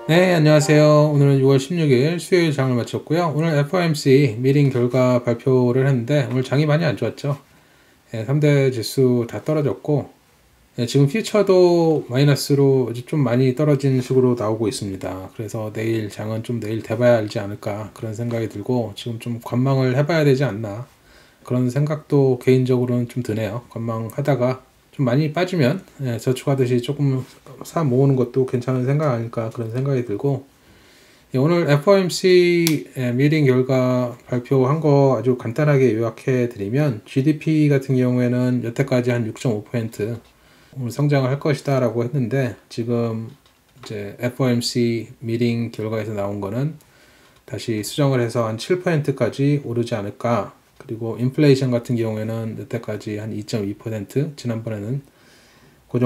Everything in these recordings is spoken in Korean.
네, 안녕하세요. 오늘은 6월 16일 수요일 장을 마쳤고요. 오늘 FOMC 미팅 결과 발표를 했는데 오늘 장이 많이 안 좋았죠. 3대 지수 다 떨어졌고 지금 퓨처도 마이너스로 좀 많이 떨어진 식으로 나오고 있습니다. 그래서 내일 장은 좀 내일 돼봐야 알지 않을까 그런 생각이 들고 지금 좀 관망을 해봐야 되지 않나 그런 생각도 개인적으로는 좀 드네요. 관망하다가 좀 많이 빠지면 저축하듯이 조금 사 모으는 것도 괜찮은 생각 아닐까 그런 생각이 들고 오늘 FOMC 미팅 결과 발표한 거 아주 간단하게 요약해 드리면 GDP 같은 경우에는 여태까지 한 6.5% 오늘 성장을 할 것이다 라고 했는데 지금 이제 FOMC 미팅 결과에서 나온 거는 다시 수정을 해서 한 7%까지 오르지 않을까. 그리고 인플레이션 같은 경우에는 여태까지 한 2.2%, 지난번에는 그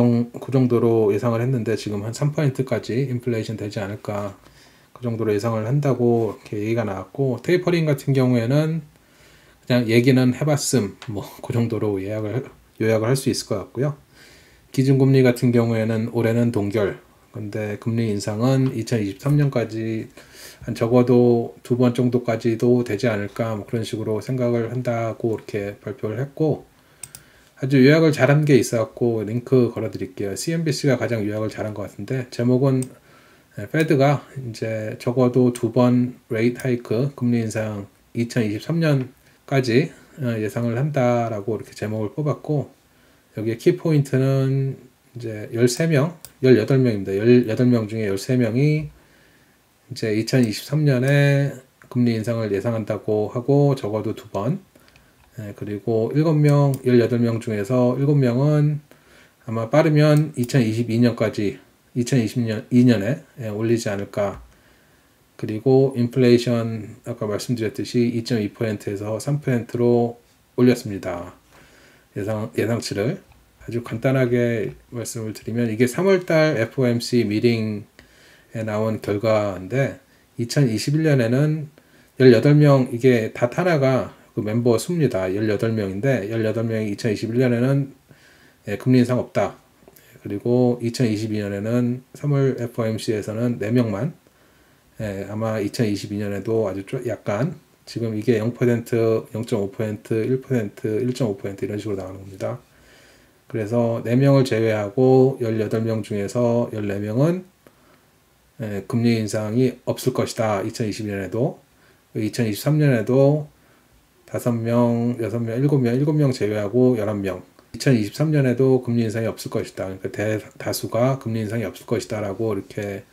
정도로 예상을 했는데 지금 한 3%까지 인플레이션 되지 않을까. 그 정도로 예상을 한다고 이렇게 얘기가 나왔고, 테이퍼링 같은 경우에는 그냥 얘기는 해봤음, 그 정도로 요약을 할 수 있을 것 같고요. 기준금리 같은 경우에는 올해는 동결. 근데 금리 인상은 2023년까지 한 적어도 2번 정도까지도 되지 않을까 그런 식으로 생각을 한다고 이렇게 발표를 했고 아주 요약을 잘한 게 있어갖고 링크 걸어 드릴게요. CNBC가 가장 요약을 잘한 것 같은데 제목은 페드가 이제 적어도 2번 레이트 하이크 금리 인상 2023년까지 예상을 한다라고 이렇게 제목을 뽑았고 여기에 키포인트는 이제 13명, 18명입니다. 18명 중에 13명이 이제 2023년에 금리 인상을 예상한다고 하고 적어도 2번. 그리고 7명, 18명 중에서 7명은 아마 빠르면 2022년까지 2022년에 올리지 않을까. 그리고 인플레이션 아까 말씀드렸듯이 2.2%에서 3%로 올렸습니다. 예상치를 아주 간단하게 말씀을 드리면 이게 3월달 FOMC 미팅에 나온 결과인데 2021년에는 18명 이게 다 하나가 그 멤버 수입니다. 18명인데 18명이 2021년에는 금리 인상 없다. 그리고 2022년에는 3월 FOMC에서는 4명만 아마 2022년에도 아주 약간 지금 이게 0%, 0.5%, 1%, 1.5% 이런 식으로 나오는 겁니다. 그래서 4명을 제외하고 18명 중에서 14명은 금리 인상이 없을 것이다. 2022년에도. 2023년에도 5명, 6명, 7명 제외하고 11명. 2023년에도 금리 인상이 없을 것이다. 그러니까 대다수가 금리 인상이 없을 것이다. 라고 이렇게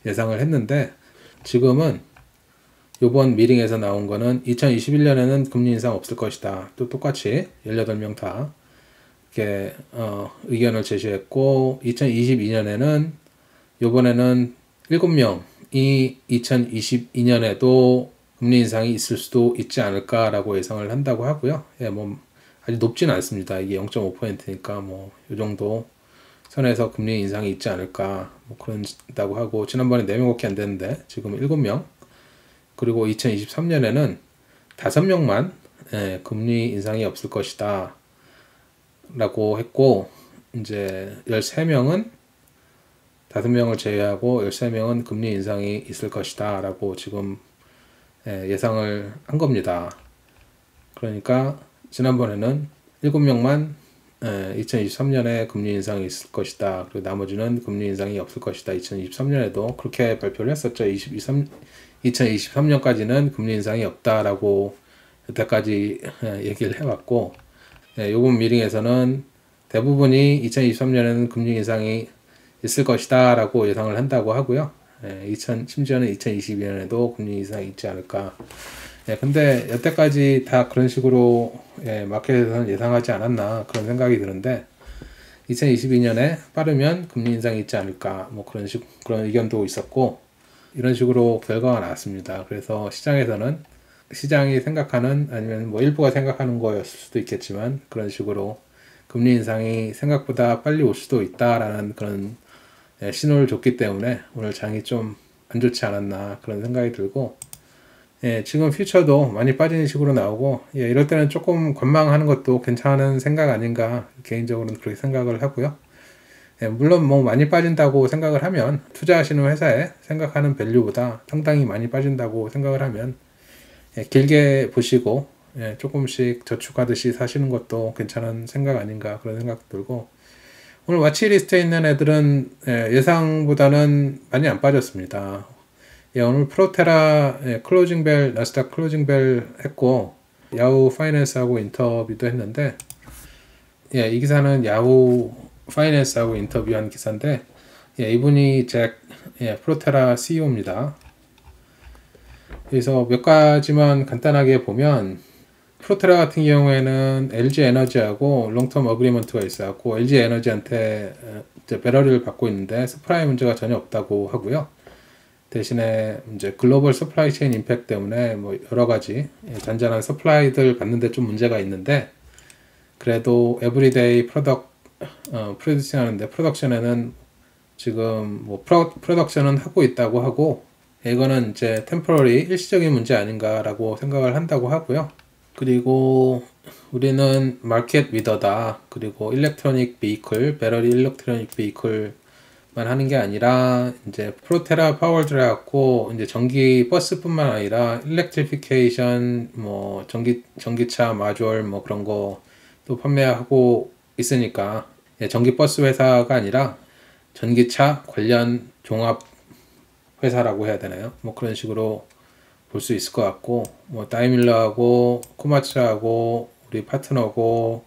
예상을 했는데 지금은 이번 미팅에서 나온 거는 2021년에는 금리 인상 없을 것이다. 또 똑같이 18명 다 이렇게 의견을 제시했고 2022년에는 이번에는 7명이 2022년에도 금리 인상이 있을 수도 있지 않을까라고 예상을 한다고 하고요. 아주 높지는 않습니다. 이게 0.5%니까 이 정도 선에서 금리 인상이 있지 않을까 그런다고 하고 지난번에 4명밖에 안 됐는데 지금 7명 그리고 2023년에는 5명만 금리 인상이 없을 것이다 라고 했고 이제 13명은 5명을 제외하고 13명은 금리 인상이 있을 것이다 라고 지금 예상을 한 겁니다. 그러니까 지난번에는 7명만 2023년에 금리 인상이 있을 것이다. 그리고 나머지는 금리 인상이 없을 것이다. 2023년에도 그렇게 발표를 했었죠. 2023년까지는 금리 인상이 없다라고 여태까지 얘기를 해왔고 요번 미팅에서는 대부분이 2023년에는 금리 인상이 있을 것이다 라고 예상을 한다고 하고요. 심지어는 2022년에도 금리 인상이 있지 않을까. 근데 여태까지 다 그런 식으로 마켓에서는 예상하지 않았나 그런 생각이 드는데 2022년에 빠르면 금리 인상이 있지 않을까 그런 의견도 있었고 이런 식으로 결과가 나왔습니다. 그래서 시장이 생각하는 아니면 일부가 생각하는 거였을 수도 있겠지만 그런 식으로 금리 인상이 생각보다 빨리 올 수도 있다라는 그런 신호를 줬기 때문에 오늘 장이 좀 안 좋지 않았나 그런 생각이 들고 지금 퓨처도 많이 빠지는 식으로 나오고 이럴 때는 조금 관망하는 것도 괜찮은 생각 아닌가 개인적으로는 그렇게 생각을 하고요. 물론 뭐 많이 빠진다고 생각을 하면 투자하시는 회사에 생각하는 밸류보다 상당히 많이 빠진다고 생각을 하면 길게 보시고 조금씩 저축하듯이 사시는 것도 괜찮은 생각 아닌가 그런 생각 들고 오늘 와치리스트에 있는 애들은 예상보다는 많이 안 빠졌습니다. 오늘 프로테라 클로징벨 나스닥 클로징벨 했고 야후 파이낸스하고 인터뷰도 했는데 이 기사는 야후 파이낸스하고 인터뷰한 기사인데 이분이 잭 프로테라 CEO입니다. 그래서 몇 가지만 간단하게 보면 프로테라 같은 경우에는 LG 에너지하고 롱텀 어그리먼트가 있어갖고 LG 에너지한테 배럴을 받고 있는데 서플라이 문제가 전혀 없다고 하고요. 대신에 이제 글로벌 서플라이 체인 임팩트 때문에 뭐 여러 가지 잔잔한 서플라이들 받는데 좀 문제가 있는데 그래도 에브리데이 프로듀싱 하는데 프로덕션에는 지금 뭐 프로덕션은 하고 있다고 하고 이거는 이제 템포러리 일시적인 문제 아닌가라고 생각을 한다고 하고요. 그리고 우리는 마켓 리더다. 그리고 일렉트로닉 비이클, 배터리 일렉트로닉 비이클만 하는 게 아니라 이제 프로테라 파워드라 갖고 이제 전기 버스뿐만 아니라 일렉트리피케이션 뭐 전기차 마주얼 뭐 그런 거 또 판매하고 있으니까 전기 버스 회사가 아니라 전기차 관련 종합 회사라고 해야 되나요? 뭐 그런 식으로 볼 수 있을 것 같고 뭐 다이밀러하고 코마츠하고 우리 파트너고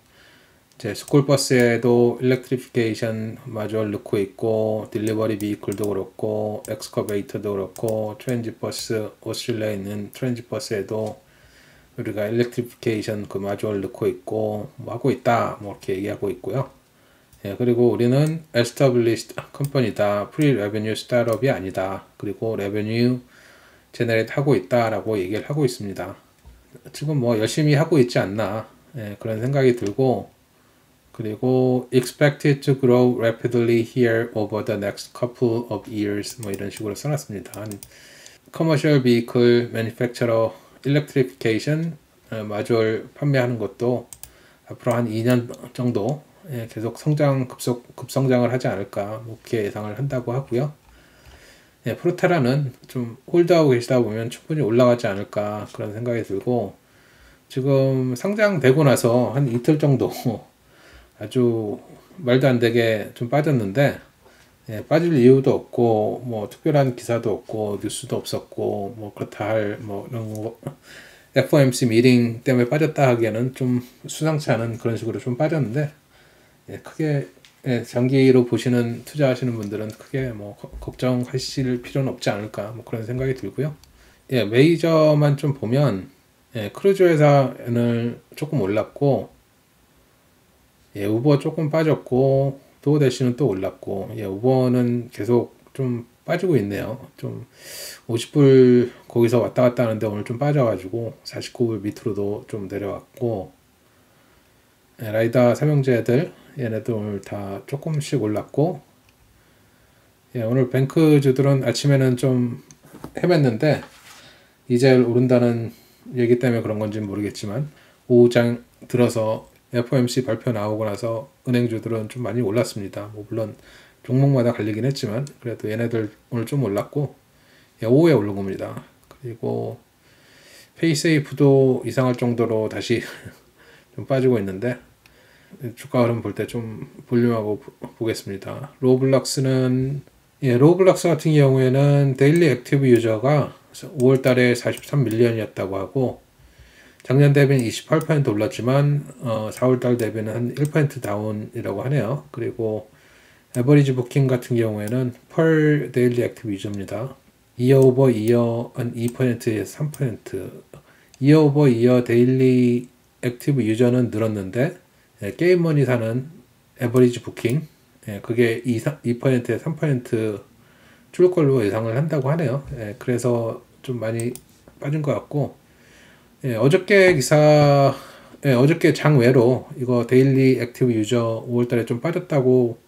이제 스쿨버스에도 일렉트리피케이션 마주얼 넣고 있고 딜리버리 비이클도 그렇고 엑스커베이터도 그렇고 트랜짓버스 오스트레일리아에 있는 트랜짓버스에도 우리가 일렉트리피케이션 그 마주얼 넣고 있고 뭐 하고 있다 뭐 이렇게 얘기하고 있고요. 그리고 우리는 established 컴퍼니다. 프리-레베뉴 스타트업이 아니다. 그리고 레베뉴 제너레이트 하고 있다라고 얘기를 하고 있습니다. 지금 뭐 열심히 하고 있지 않나 그런 생각이 들고 그리고 expected to grow rapidly here over the next couple of years 뭐 이런 식으로 써놨습니다. commercial vehicle manufacturer electrification 마주얼 판매하는 것도 앞으로 한 2년 정도 계속 급성장을 하지 않을까 뭐 이렇게 예상을 한다고 하고요. 프로테라는 좀 홀드하고 계시다 보면 충분히 올라가지 않을까 그런 생각이 들고 지금 상장되고 나서 한 이틀 정도 아주 말도 안 되게 좀 빠졌는데 빠질 이유도 없고 뭐 특별한 기사도 없고 뉴스도 없었고 뭐 그렇다 할 뭐 이런 거 FOMC 미팅 때문에 빠졌다 하기에는 좀 수상치 않은 그런 식으로 좀 빠졌는데 크게 장기로 보시는 투자하시는 분들은 크게 뭐 걱정하실 필요는 없지 않을까 뭐 그런 생각이 들고요. 메이저만 좀 보면 크루즈 회사는 조금 올랐고 우버 조금 빠졌고 도어대시는 또 올랐고 우버는 계속 좀 빠지고 있네요. 좀 50불 거기서 왔다 갔다 하는데 오늘 좀 빠져가지고 49불 밑으로도 좀 내려왔고 라이다 삼형제들 얘네들 오늘 다 조금씩 올랐고 오늘 뱅크주들은 아침에는 좀 헤맸는데 이제 오른다는 얘기 때문에 그런 건지 모르겠지만 오후장 들어서 FOMC 발표 나오고 나서 은행주들은 좀 많이 올랐습니다. 뭐 물론 종목마다 갈리긴 했지만 그래도 얘네들 오늘 좀 올랐고 오후에 오른 겁니다. 그리고 페이세이프도 이상할 정도로 다시 좀 빠지고 있는데 주가 흐름 볼 때 좀 볼륨하고 보겠습니다. 로블락스 같은 경우에는 데일리 액티브 유저가 5월 달에 43밀리언이었다고 하고 작년 대비는 28% 올랐지만 4월 달 대비는 한 1% 다운이라고 하네요. 그리고 에버리지 부킹 같은 경우에는 per daily active user입니다. year over year 한 2%에서 3% year over year daily active user는 늘었는데 게임머니 사는 에버리지 부킹 그게 2%에서 3% 줄 걸로 예상을 한다고 하네요. 그래서 좀 많이 빠진 것 같고 어저께 어저께 장외로 이거 데일리 액티브 유저 5월달에 좀 빠졌다고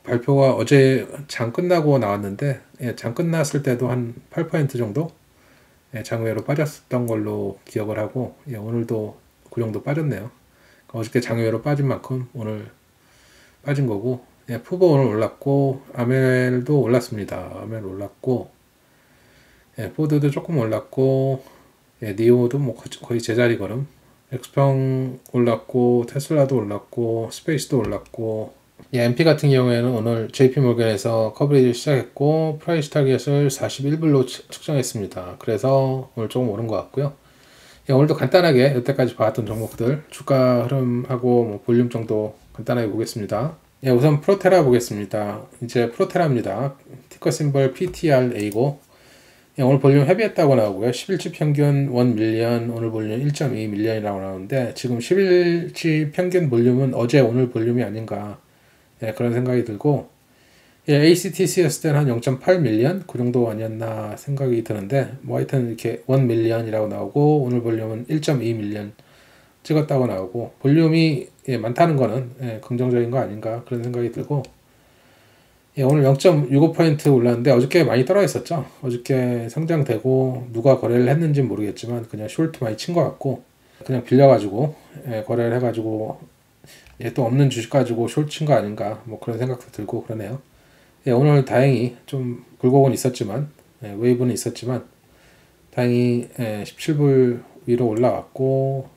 발표가 어제 장 끝나고 나왔는데 장 끝났을 때도 한 8% 정도 장외로 빠졌던 걸로 기억을 하고 오늘도 그 정도 빠졌네요. 어저께 장외로 빠진 만큼 오늘 빠진 거고 푸보 오늘 올랐고, 아멜도 올랐습니다. 아멜 올랐고, 포드도 조금 올랐고, 니오도 뭐 거의 제자리 걸음. 엑스평 올랐고, 테슬라도 올랐고, 스페이스도 올랐고, MP 같은 경우에는 오늘 JP모건에서 커버리지를 시작했고, 프라이스 타겟을 41불로 측정했습니다. 그래서 오늘 조금 오른 것 같고요. 오늘도 간단하게 여태까지 봐왔던 종목들 주가 흐름하고 뭐 볼륨 정도 간단하게 보겠습니다. 우선 프로테라 보겠습니다. 이제 프로테라입니다. 티커 심벌 PTRA고 오늘 볼륨 헤비했다고 나오고요. 10일치 평균 1밀리언, 오늘 볼륨 1.2밀리언이라고 나오는데 지금 10일치 평균 볼륨은 어제 오늘 볼륨이 아닌가 그런 생각이 들고 ACTC였을 때는 한 0.8밀리언 그 정도 아니었나 생각이 드는데 뭐 하여튼 이렇게 1밀리언이라고 나오고 오늘 볼륨은 1.2밀리언 찍었다고 나오고 볼륨이 많다는 거는 긍정적인 거 아닌가 그런 생각이 들고 오늘 0.65% 올랐는데 어저께 많이 떨어졌었죠. 어저께 상장되고 누가 거래를 했는지 모르겠지만 그냥 숄트 많이 친 것 같고 그냥 빌려가지고 거래를 해가지고 또 없는 주식 가지고 숄트 친 거 아닌가 뭐 그런 생각도 들고 그러네요. 오늘 다행히 좀 굴곡은 있었지만 웨이브는 있었지만 다행히 17불 위로 올라왔고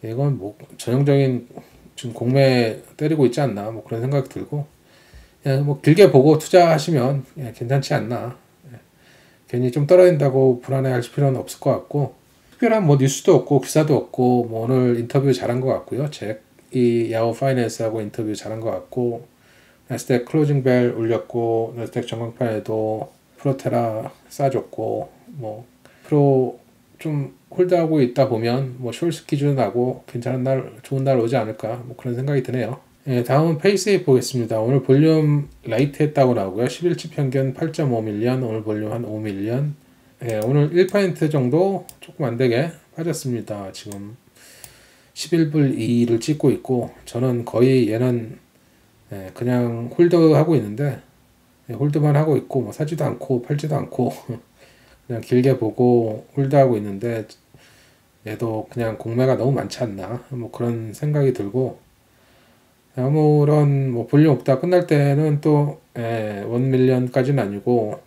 이건 뭐 전형적인 지금 공매 때리고 있지 않나 뭐 그런 생각이 들고 뭐 길게 보고 투자하시면 괜찮지 않나. 괜히 좀 떨어진다고 불안해하실 필요는 없을 것 같고 특별한 뭐 뉴스도 없고 기사도 없고 뭐 오늘 인터뷰 잘한 것 같고요. 잭이 야후 파이낸스하고 인터뷰 잘한 것 같고 나스닥 클로징 벨 올렸고 나스닥 전광판에도 프로테라 싸줬고 뭐 프로 좀 홀드하고 있다 보면 뭐 숄스 기준하고 괜찮은 날 좋은 날 오지 않을까 뭐 그런 생각이 드네요. 다음은 페이스에이프 보겠습니다. 오늘 볼륨 라이트 했다고 나오고요. 11치 평균 8.5밀리언 오늘 볼륨 한 5밀리언 오늘 1% 정도 조금 안되게 빠졌습니다. 지금 11불 2를 찍고 있고 저는 거의 얘는 그냥 홀드하고 있는데 홀드만 하고 있고 뭐 사지도 않고 팔지도 않고 그냥 길게 보고 홀드하고 있는데 얘도 그냥 공매가 너무 많지 않나 뭐 그런 생각이 들고 아무런 뭐 볼륨 없다 끝날 때는 또 1밀리언까지는 아니고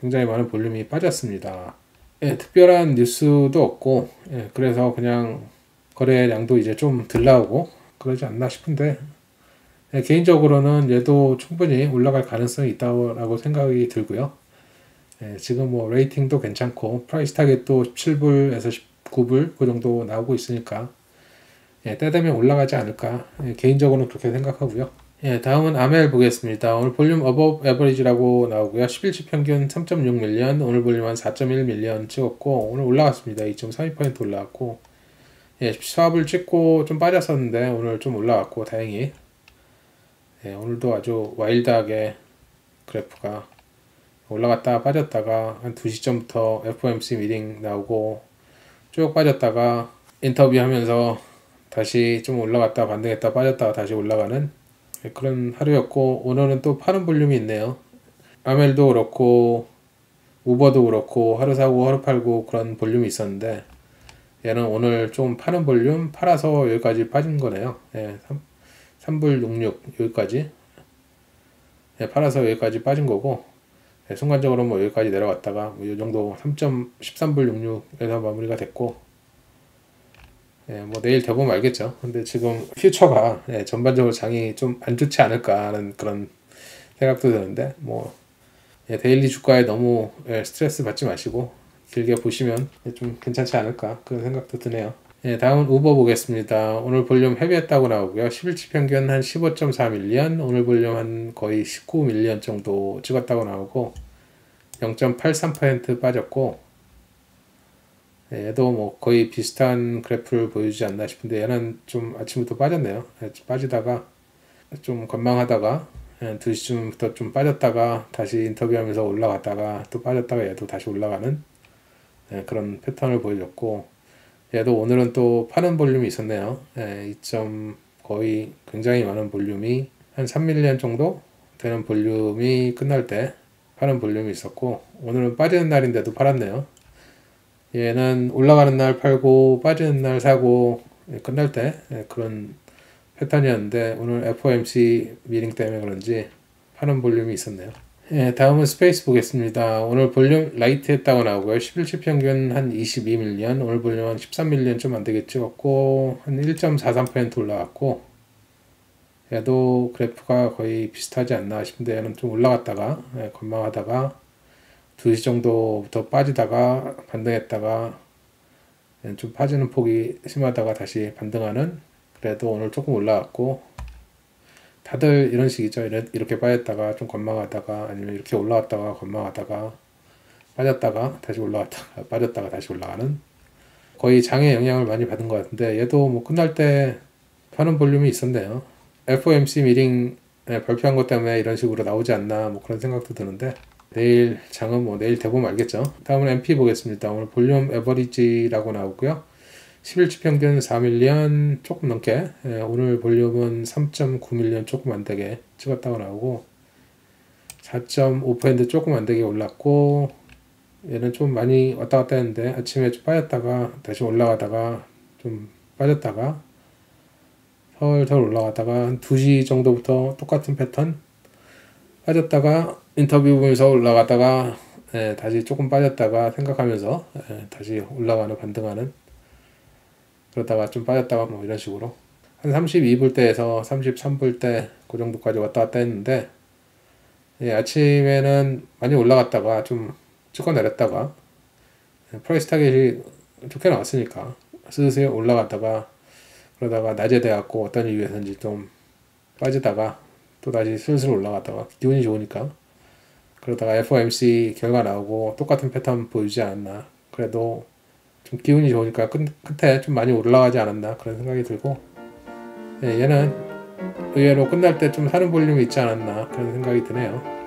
굉장히 많은 볼륨이 빠졌습니다. 특별한 뉴스도 없고 그래서 그냥 거래량도 이제 좀 덜 나오고 그러지 않나 싶은데 개인적으로는 얘도 충분히 올라갈 가능성이 있다고 생각이 들고요. 지금 뭐 레이팅도 괜찮고 프라이스 타겟도 17불에서 19불 그 정도 나오고 있으니까 때 되면 올라가지 않을까 개인적으로는 그렇게 생각하고요. 다음은 아멜 보겠습니다. 오늘 볼륨 어버브 에버리지라고 나오고요. 11치 평균 3.6밀리언 오늘 볼륨 한 4.1밀리언 찍었고 오늘 올라갔습니다. 2.32% 올라왔고 14불 찍고 좀 빠졌었는데 오늘 좀 올라왔고 다행히 오늘도 아주 와일드하게 그래프가 올라갔다가 빠졌다가 한 2시쯤부터 FOMC 미팅 나오고 쭉 빠졌다가 인터뷰하면서 다시 좀 올라갔다 반등했다 빠졌다가 다시 올라가는 그런 하루였고 오늘은 또 파는 볼륨이 있네요. 아멜도 그렇고 우버도 그렇고 하루 사고 하루 팔고 그런 볼륨이 있었는데 얘는 오늘 좀 파는 볼륨 팔아서 여기까지 빠진 거네요. 3불 66 여기까지 팔아서 여기까지 빠진 거고 순간적으로 뭐 여기까지 내려갔다가 뭐 이 정도 13불 66에서 마무리가 됐고 뭐 내일 돼보면 알겠죠. 근데 지금 퓨처가 전반적으로 장이 좀 안 좋지 않을까 하는 그런 생각도 드는데 뭐 데일리 주가에 너무 스트레스 받지 마시고 길게 보시면 좀 괜찮지 않을까 그런 생각도 드네요. 다음은 우버 보겠습니다. 오늘 볼륨 헤비했다고 나오고요. 11치 평균 한 15.4밀리언 오늘 볼륨 한 거의 19밀리언 정도 찍었다고 나오고 0.83% 빠졌고 얘도 뭐 거의 비슷한 그래프를 보여주지 않나 싶은데 얘는 좀 아침부터 빠졌네요. 빠지다가 좀 건망하다가 2시쯤부터 좀 빠졌다가 다시 인터뷰하면서 올라갔다가 또 빠졌다가 얘도 다시 올라가는 그런 패턴을 보여줬고 얘도 오늘은 또 파는 볼륨이 있었네요. 거의 굉장히 많은 볼륨이 한 3밀리언 정도 되는 볼륨이 끝날 때 파는 볼륨이 있었고 오늘은 빠지는 날인데도 팔았네요. 얘는 올라가는 날 팔고 빠지는 날 사고 끝날 때 그런 패턴이었는데 오늘 FOMC 미팅 때문에 그런지 파는 볼륨이 있었네요. 예, 다음은 스페이스 보겠습니다. 오늘 볼륨 라이트 했다고 나오고요. 11주 평균 한 22밀리언, 오늘 볼륨 한 13밀리언 좀 안 되게 찍었고 한 1.43% 올라갔고, 얘도 그래프가 거의 비슷하지 않나 싶은데 얘는 좀 올라갔다가 건망하다가 2시 정도부터 빠지다가 반등했다가 좀 빠지는 폭이 심하다가 다시 반등하는, 그래도 오늘 조금 올라갔고, 다들 이런 식이죠. 이렇게 빠졌다가 좀 건망하다가, 아니면 이렇게 올라갔다가 건망하다가 빠졌다가 다시 올라갔다가 빠졌다가 다시 올라가는, 거의 장에 영향을 많이 받은 것 같은데, 얘도 뭐 끝날 때 파는 볼륨이 있었네요. FOMC 미팅 발표한 것 때문에 이런 식으로 나오지 않나 뭐 그런 생각도 드는데, 내일 장은 뭐 내일 대보면 알겠죠. 다음은 MP 보겠습니다. 오늘 볼륨 에버리지라고 나오고요. 11주 평균 4밀리언 조금 넘게, 오늘 볼륨은 3.9밀리언 조금 안 되게 찍었다고 나오고 4.5% 조금 안 되게 올랐고, 얘는 좀 많이 왔다 갔다 했는데 아침에 좀 빠졌다가 다시 올라가다가 좀 빠졌다가 서울서울 올라가다가 한 2시 정도부터 똑같은 패턴 빠졌다가 인터뷰 보면서 올라가다가 다시 조금 빠졌다가 생각하면서 다시 올라가는 반등하는, 그러다가 좀 빠졌다가 뭐 이런 식으로 한 32불대에서 33불대 그 정도까지 왔다 갔다 했는데, 아침에는 많이 올라갔다가 좀 찍어 내렸다가 프라이스 타겟이 좋게 나왔으니까 슬슬 올라갔다가, 그러다가 낮에 돼갖고 어떤 이유에서인지 좀 빠지다가 또 다시 슬슬 올라갔다가 기분이 좋으니까, 그러다가 FOMC 결과 나오고 똑같은 패턴 보이지 않았나, 그래도 좀 기분이 좋으니까 끝에 좀 많이 올라가지 않았나 그런 생각이 들고, 얘는 의외로 끝날 때 좀 사는 볼륨이 있지 않았나 그런 생각이 드네요.